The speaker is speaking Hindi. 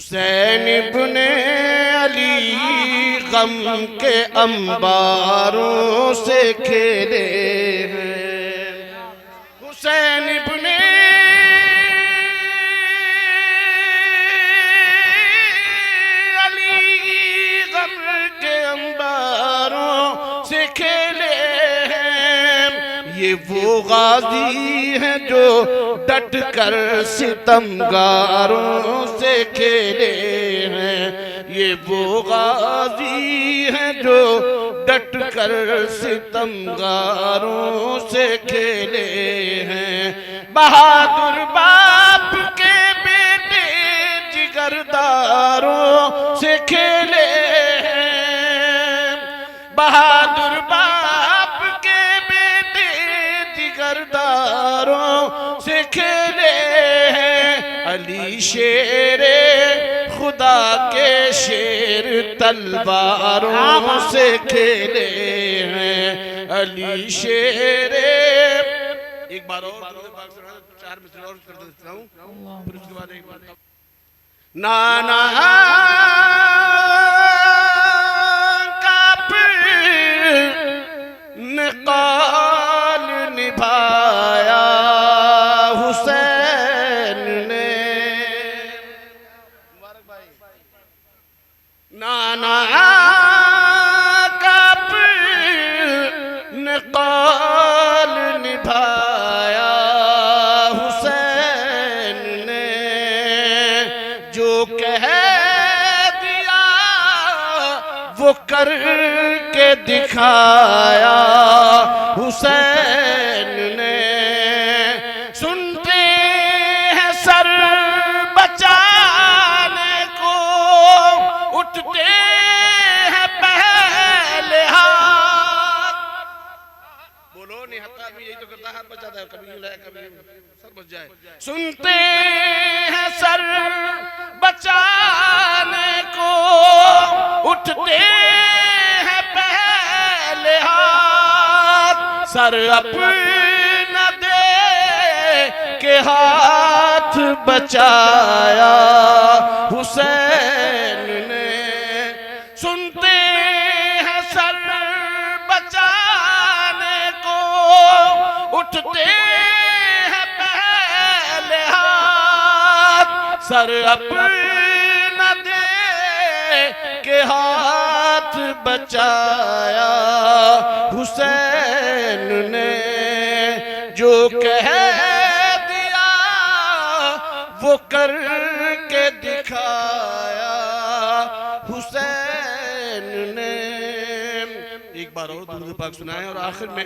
हुसैन इब्ने अली गम के अंबारों से खेले हैं। हुसैन इब्ने अली गम के अंबारों से खेले हैं। ये वो गाजी हैं जो डट कर सितमगारों से खेले हैं। ये वो गाजी हैं जो डट कर सितमगारों से खेले हैं। बहादुर बाप के बेटे जिगरदारों से खेले हैं। बहादुर बाप के बेटे जिगरदारों से खेले हैं। अली शेरे खुदा के शेर तलवारों से खेले हैं। अली शेरे एक बार और 4 मिसरे और कर देता हूँ, फिर उसके बाद एक बार नाना निकाल निभाया हुसैन ने। नाना का निकाल निभाया हुसैन ने। जो कह दिया वो कर के दिखाया हुसैन ने। सुनते हैं सर बचाने को उठते हैं पहले हाथ। बोलो नहीं, हत्ता भी यही तो करता है, हाथ बचाता है, कभी लाया कभी सर बच जाए। सुनते हैं सर बचाने को उठते हैं पहले हाथ। सर अपना दे के हाथ बचाया हुसैन ने। सुनते हैं सर बचाने को उठते हैं पहले हाथ। सर अपना दे के हाथ बचाया हुसैन ने। जो कह दिया वो कर के दिखाया हुसैन ने। एक बार और दुरूद पाक सुनाए और आखिर में